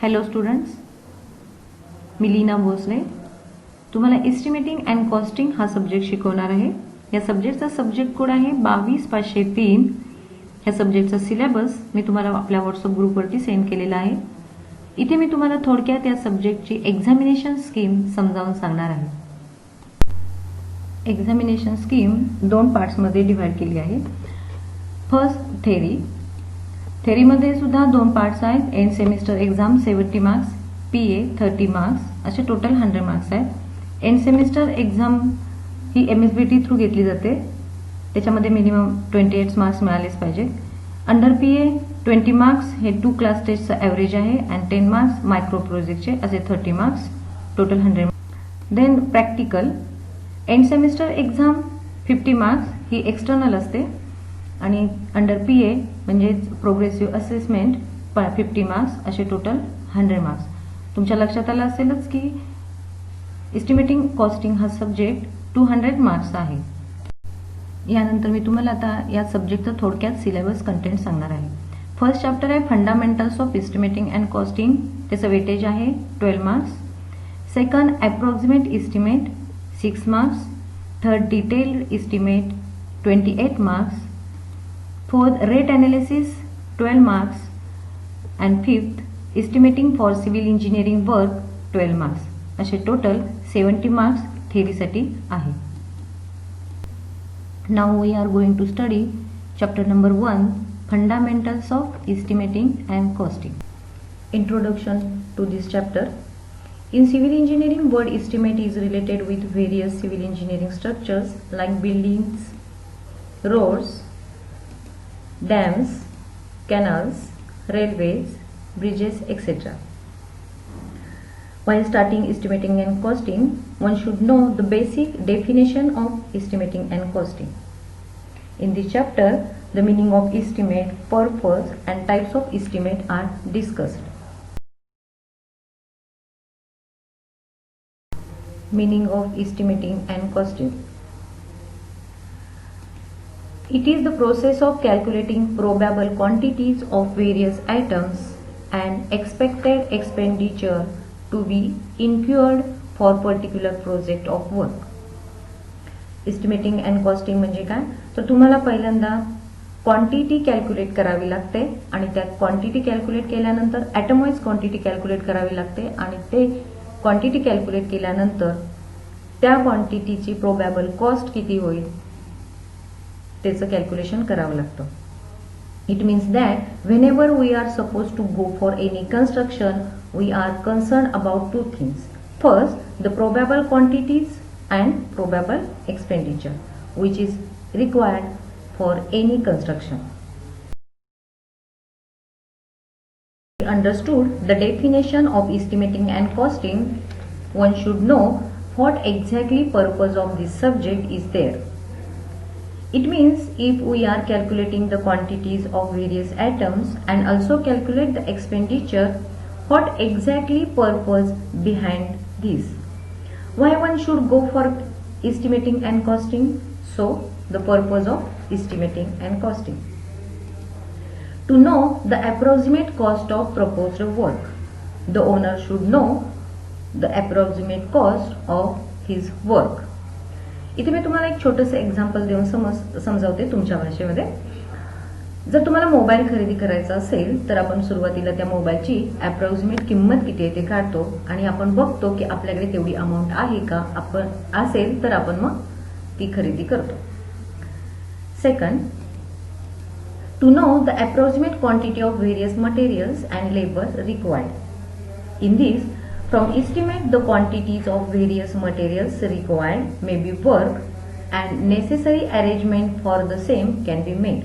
Hello students, मी लीना भोसले तुम्हाला estimating and costing हा subject शिकवणार आहे. या सब्जेक्टचा सब्जेक्ट कोड आहे 22,503. ह्या सब्जेक्टचा सिलेबस मी तुम्हाला आपल्या व्हॉट्सअप ग्रुपवरती सेंड केलेला आहे. इथे मी तुम्हाला थोडक्यात या सब्जेक्टची एक्झामिनेशन स्कीम समजावून सांगणार आहे. एक्झामिनेशन स्कीम 2 पार्ट्समध्ये डिव्हाइड केली आहे. फर्स्ट थेरीमध्ये सुद्धा 2 पार्ट्स आहेत. End semester exam 70 marks, PA 30 marks, असे टोटल 100 मार्क्स आहेत. एंड सेमिस्टर एक्झाम ही MSBT थ्रू घेतली जाते. त्याच्यामध्ये मिनिमम 28 मार्क्स मिळालेच पाहिजे. अंडर PA 20 मार्क्स हे 2 क्लास टेस्टचं ॲव्हरेज आहे अँड 10 मार्क्स मायक्रो प्रोजेक्टचे, असे 30 marks, total 100. Then practical end semester exam 50 marks ही एक्सटर्नल असते आणि अंडर PA म्हणजेच प्रोग्रेसिव्ह असेसमेंट 50 मार्क्स, असे टोटल 100 मार्क्स. तुमच्या लक्षात आलं असेलच की एस्टिमेटिंग कॉस्टिंग हा सब्जेक्ट 200 मार्क्स आहे. यानंतर मी तुम्हाला आता या सब्जेक्टचं थोडक्यात सिलेबस कंटेंट सांगणार आहे. फर्स्ट चॅप्टर आहे fundamentals of estimating and costing, त्याचं वेटेज आहे 12 marks. Second approximate estimate 6 marks. Third detailed estimate 28 marks. Fourth rate analysis 12 marks. And fifth estimating for civil engineering work 12 marks, असे total 70 marks थेरीसाठी आहे. Now we are going to study chapter number 1, Fundamentals of Estimating and Costing. Introduction to this chapter. In civil engineering, word estimate is related with various civil engineering structures like buildings, roads, dams, canals, railways, bridges, etc. While starting estimating and costing, one should know the basic definition of estimating and costing. In this chapter, the meaning of estimate, purpose, and types of estimate are discussed. Meaning of estimating and costing. It is the process of calculating probable quantities of various items and expected expenditure to be incurred for particular project of work. Estimating and costing म्हणजे काय, तर तुम्हाला पहिल्यांदा quantity calculate करावी लागते आणि त्या quantity calculate केल्यानंतर ॲटमवाईज क्वांटिटी कॅल्क्युलेट करावी लागते आणि ते क्वांटिटी कॅल्क्युलेट केल्यानंतर त्या क्वांटिटीची प्रोबॅबल कॉस्ट किती होईल त्याचं कॅल्क्युलेशन करावं लागतं. It means that whenever we are supposed to go for any construction, we are concerned about 2 things. First, the probable quantities and probable expenditure which is required for any construction. We understood the definition of estimating and costing. One should know what exactly purpose of this subject is there. It means if we are calculating the quantities of various items and also calculate the expenditure, what exactly purpose behind this? Why one should go for estimating and costing? So, the purpose of estimating and costing. To know the approximate cost of proposed work, the owner should know the approximate cost of his work. इथे मी तुम्हाला एक छोटंसं example देऊन समजावते तुमच्या भाषेमध्ये. जर तुम्हाला mobile खरेदी करायचा असेल तर आपण सुरुवातीला त्या मोबाईलची अप्रॉक्सिमेट किंमत किती आहे ते काढतो आणि आपण बघतो की आपल्याकडे तेवढी अमाऊंट आहे का. आपण असेल तर आपण मग ती खरेदी करतो. Second, to know the approximate quantity of various materials and labour required. In this, from estimate the quantities of various materials required may be work and necessary arrangement for the same can be made.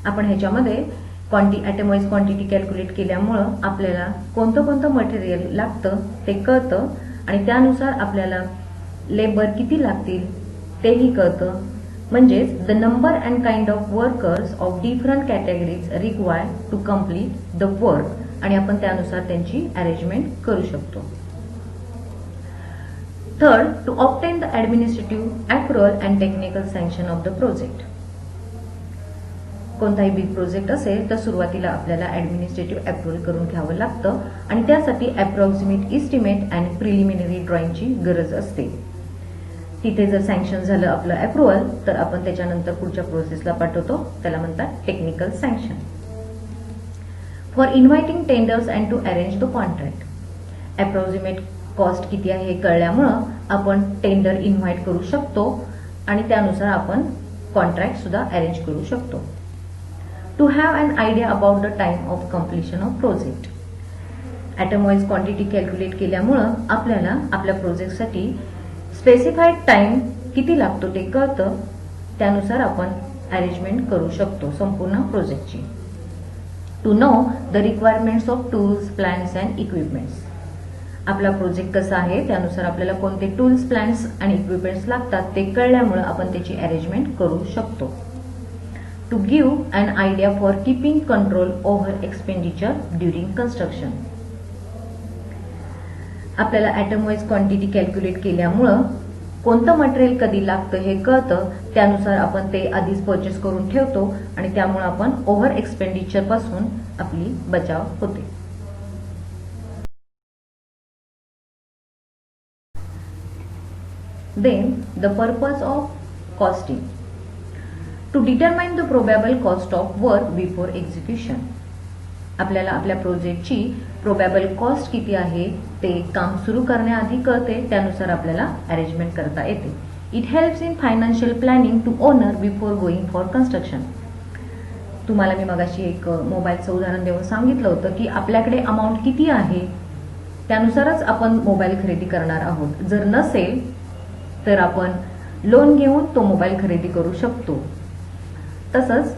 आपण ह्याच्यामध्ये ॲटमवाईज quantity calculate केल्यामुळं आपल्याला कोणतं material लागतं ते कळतं आणि त्यानुसार आपल्याला लेबर किती लागतील तेही कळतं. म्हणजेच the number and kind of workers of different categories required to complete the work आणि आपण त्यानुसार त्यांची अरेंजमेंट करू शकतो. Third, to obtain the administrative approval and technical sanction of the project. कोणताही बिग प्रोजेक्ट असेल तर सुरुवातीला आपल्याला ॲडमिनिस्ट्रेटिव्ह अप्रुव्हल करून घ्यावं लागतं आणि त्यासाठी अप्रॉक्सिमेट इस्टिमेट आणि प्रिलिमिनरी ड्रॉइंगची गरज असते. तिथे जर सँक्शन झालं आपलं अप्रुव्हल तर आपण त्याच्यानंतर पुढच्या प्रोसेसला पाठवतो, त्याला म्हणतात technical sanction. For inviting tenders and to arrange the contract. Approximate cost किती आहे हे कळल्यामुळं आपण टेंडर इन्व्हाइट करू शकतो आणि त्यानुसार आपण कॉन्ट्रॅक्ट सुद्धा अरेंज करू शकतो. To have an idea about the time of completion of project. Item wise quantity calculate केल्यामुळं आपल्याला आपल्या प्रोजेक्टसाठी स्पेसिफाईड टाइम किती लागतो ते कळतं, त्यानुसार आपण अरेंजमेंट करू शकतो संपूर्ण प्रोजेक्टची. To know the requirements of tools, plans and equipments. आपला प्रोजेक्ट कसा आहे त्यानुसार आपल्याला कोणते टूल्स, प्लॅन्स आणि इक्विपमेंट्स लागतात ते कळल्यामुळे आपण त्याची अरेंजमेंट करू शकतो. To give an idea for keeping control over expenditure during construction. आपल्याला ॲटम वाईज क्वांटिटी कॅल्क्युलेट केल्यामुळं कोणतं मटेरियल कधी लागतं हे कळतं, त्यानुसार आपण ते आधीच परचेस करून ठेवतो आणि त्यामुळे आपण ओव्हर एक्सपेंडिचर पासून आपली बचाव होते. Then the purpose of costing. To determine the probable cost of work before execution. आपल्याला आपल्या प्रोजेक्टची प्रोबॅबल कॉस्ट किती आहे ते काम सुरू करण्याआधी कळते, त्यानुसार आपल्याला अरेंजमेंट करता येते. It helps in financial planning to owner before going for construction. तुम्हाला मी मगाशी एक मोबाईलचं उदाहरण देऊन सांगितलं होतं की आपल्याकडे अमाऊंट किती आहे त्यानुसारच आपण मोबाईल खरेदी करणार आहोत. जर नसेल तर आपण लोन घेऊन तो मोबाईल खरेदी करू शकतो. तसंच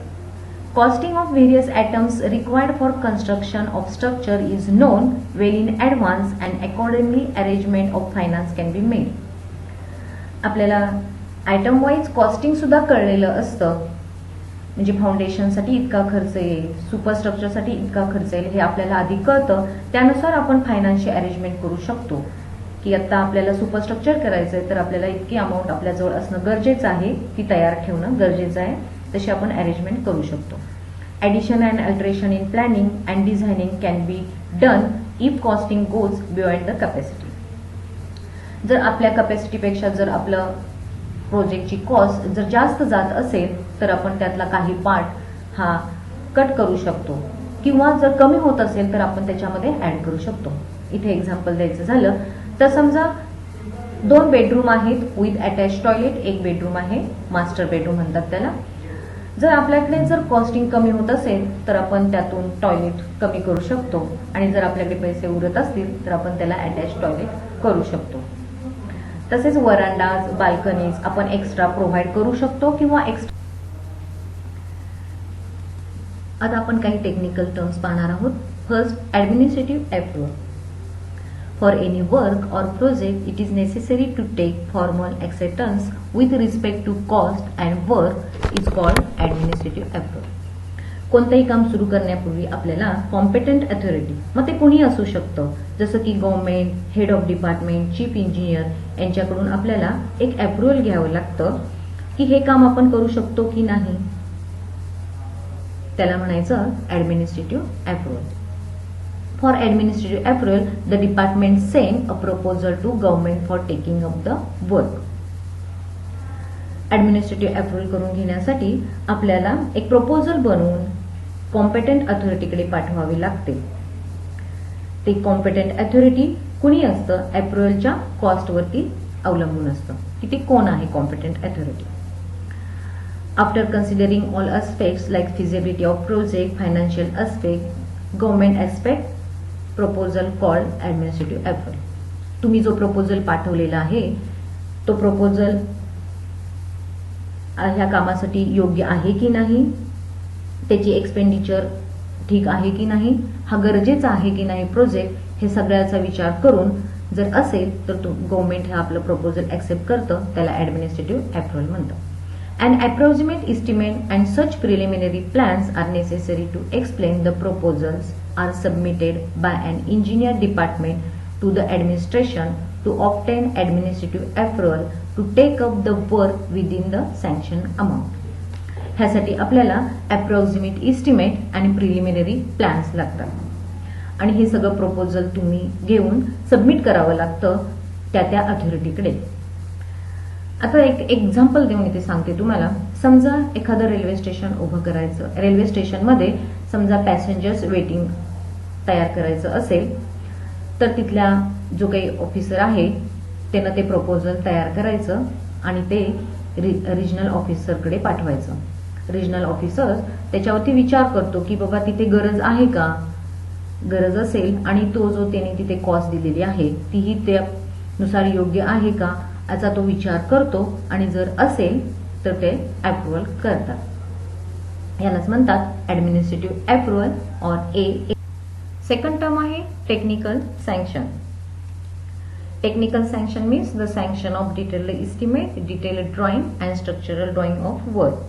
costing of various items required for construction of structure is non well in advance and accordingly arrangement of finance can be made. आपल्याला आयटम वाईज कॉस्टिंग सुद्धा कळलेलं असतं, म्हणजे फाउंडेशनसाठी इतका खर्च येईल, सुपरस्ट्रक्चरसाठी इतका खर्च येईल हे आपल्याला आधी कळतं, त्यानुसार आपण फायनान्सची अरेंजमेंट करू शकतो की आता आपल्याला सुपरस्ट्रक्चर करायचं आहे तर आपल्याला इतकी अमाऊंट आपल्याजवळ असणं गरजेचं आहे, ती तयार ठेवणं गरजेचं आहे, तशी आपण अरेंजमेंट करू शकतो. Addition and alteration in planning and designing can be done if costing goes beyond the capacity. जर आपल्या कॅपॅसिटीपेक्षा जर आपलं प्रोजेक्टची कॉस्ट जर जास्त जात असेल तर आपण त्यातला काही पार्ट हा कट करू शकतो किंवा जर कमी होत असेल तर आपण त्याच्यामध्ये ॲड करू शकतो. इथे एक्झाम्पल द्यायचं झालं तर समजा 2 बेडरूम आहेत विथ अटॅच टॉयलेट, एक बेडरूम आहे मास्टर बेडरूम म्हणतात त्याला. जर आपल्याकडे जर कॉस्टिंग कमी होत असेल तर आपण त्यातून टॉयलेट कमी करू शकतो आणि जर आपल्याकडे पैसे उरत असतील तर आपण त्याला अटॅच टॉयलेट करू शकतो. तसेच वरांडाज, बाल्कनीज आपण एक्स्ट्रा प्रोव्हाइड करू शकतो किंवा एक्स्ट्रा. आता आपण काही टेक्निकल टर्म्स पाहणार आहोत. First, administrative approval. For any work or project, it is necessary to take formal acceptance with respect to cost and work is called administrative approval. कोणतेही काम सुरू करण्यापूर्वी आपल्याला कॉम्पिटंट अथॉरिटी, मग ते कोणी असू शकतं, जसं की government, head of department, chief engineer यांच्याकडून आपल्याला एक अप्रुव्हल घ्यावं लागतं की हे काम आपण करू शकतो की नाही, त्याला म्हणायचं administrative approval. For administrative approval, the department send a proposal to government for taking up the work. Administrative approval करून घेण्यासाठी आपल्याला एक प्रपोजल बनवून कॉम्पिटंट अथॉरिटीकडे पाठवावे लागते. ते कॉम्पिटंट अथॉरिटी कुणी असतं, अप्रुव्हलच्या कॉस्टवरती अवलंबून असतं की ते कोण आहे competent authority. After considering all aspects like feasibility of project, financial aspect, government aspect, proposal called administrative approval. तुम्ही जो प्रपोजल पाठवलेला आहे तो प्रपोजल ह्या कामासाठी योग्य आहे की नाही, त्याची एक्सपेंडिचर ठीक आहे की नाही, हा गरजेचा आहे की नाही प्रोजेक्ट, हे सगळ्याचा विचार करून जर असेल तर गव्हर्नमेंट हे आपलं प्रपोजल ॲक्सेप्ट करतं, त्याला ॲडमिनिस्ट्रेटिव्ह अप्रुव्हल म्हणतं. An approximate estimate and such preliminary plans are necessary to explain the proposals are submitted by an engineer department to the administration to obtain administrative approval to take up the work within the sanctioned amount. ह्यासाठी आपल्याला approximate estimate आणि preliminary plans लागतात आणि हे सगळं proposal तुम्ही घेऊन submit करावं लागतं त्या अथॉरिटीकडे. आता एक एक्झाम्पल देऊन इथे सांगते तुम्हाला. समजा एखादं रेल्वे स्टेशन उभं करायचं, रेल्वे स्टेशनमध्ये समजा पॅसेंजर्स वेटिंग तयार करायचं असेल तर तिथल्या जो काही ऑफिसर आहे त्यानं ते प्रपोजल तयार करायचं आणि ते रिजनल ऑफिसरकडे पाठवायचं. रिजनल ऑफिसर त्याच्यावरती विचार करतो की बाबा तिथे गरज आहे का, गरज असेल आणि तो जो त्याने तिथे कॉस्ट दिलेली आहे तीही त्यानुसार योग्य आहे का याचा तो विचार करतो आणि जर असेल तर ते अप्रुव्हल करतात. यालाच म्हणतात ऍडमिनिस्ट्रेटिव्ह अप्रुव्हल और ए. सेकंड टर्म आहे technical sanction. Technical sanction means the sanction of detailed estimate, detailed drawing and structural drawing of work.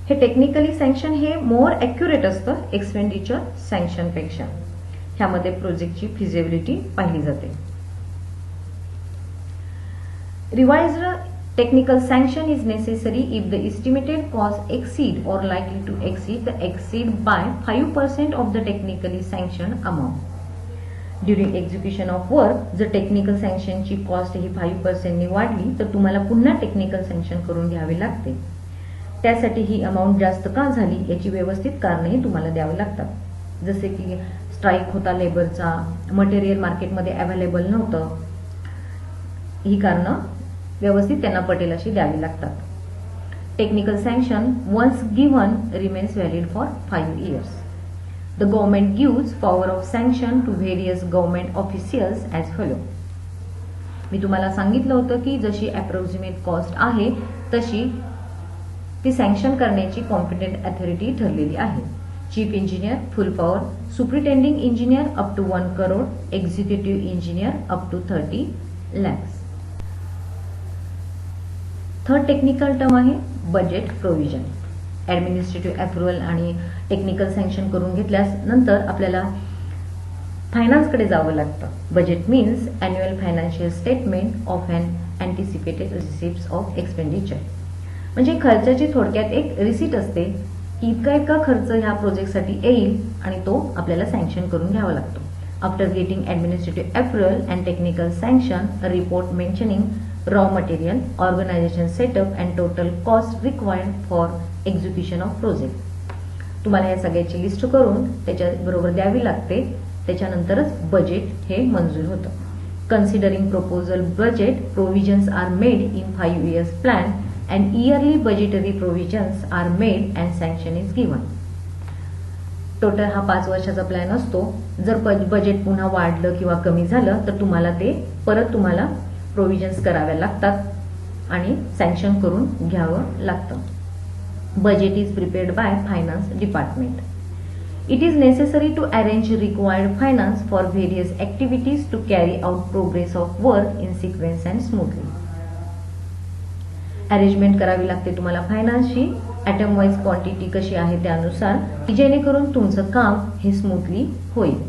हे टेक्निकली सँक्शन हे मोर ॲक्युरेट असतं एक्सपेंडिचर सँक्शनपेक्षा. ह्यामध्ये प्रोजेक्टची फिजिबिलिटी पाहिली जाते. Revised technical sanction is necessary if the estimated cost exceed or likely to exceed by 5% of the technically sanctioned amount. During execution of work, जर technical सँक्शनची cost ही 5% ने वाढली तर तुम्हाला पुन्हा टेक्निकल सँक्शन करून घ्यावे लागते. त्यासाठी ही अमाऊंट जास्त का झाली याची व्यवस्थित कारणंही तुम्हाला द्यावी लागतात. जसे की स्ट्राईक होता लेबरचा, मटेरियल मार्केटमध्ये अवेलेबल नव्हतं, ही कारणं व्यवस्थित त्यांना पटेल अशी द्यावी लागतात. Technical sanction once given remains valid for 5 years. The government gives power of sanction to various government officials as follow. मी तुम्हाला सांगितलं होतं की जशी अप्रॉक्सिमेट कॉस्ट आहे तशी ती सँक्शन करण्याची कॉम्पिटंट अथॉरिटी ठरलेली आहे. Chief engineer full power, superintending engineer up to 1 crore, executive engineer up to 30 lakhs. Third technical term आहे बजेट प्रोव्हिजन. ऍडमिनिस्ट्रेटिव्ह अप्रुव्हल आणि टेक्निकल सँक्शन करून घेतल्यास नंतर आपल्याला फायनान्सकडे जावं लागतं. Budget means annual financial statement of an anticipated receipts of expenditure. म्हणजे खर्चाची थोडक्यात एक रिसीट असते की इतका खर्च ह्या प्रोजेक्टसाठी येईल आणि तो आपल्याला सँक्शन करून घ्यावा लागतो. After getting administrative approval and technical sanction, a report mentioning raw material, organization setup and total cost required for execution of project. तुम्हाला या सगळ्याची लिस्ट करून त्याच्या बरोबर द्यावी लागते. त्याच्यानंतरच बजेट हे मंजूर होतं. Considering proposal budget, provisions are made in 5 years plan and yearly budgetary provisions are made and sanction is given. Total हा 5 वर्षाचा प्लॅन असतो. जर बजेट पुन्हा वाढलं किंवा कमी झालं तर तुम्हाला ते परत प्रोव्हिजन्स कराव्या लागतात आणि सँक्शन करून घ्यावं लागतं. Budget is prepared by finance department. It is necessary to arrange required finance for various activities to carry out progress of work in sequence and smoothly. Arrangement करावी लागते तुम्हाला फायनान्सची ॲटम वाईज क्वांटिटी कशी आहे त्यानुसार, की जेणेकरून तुमचं काम हे स्मूथली होईल.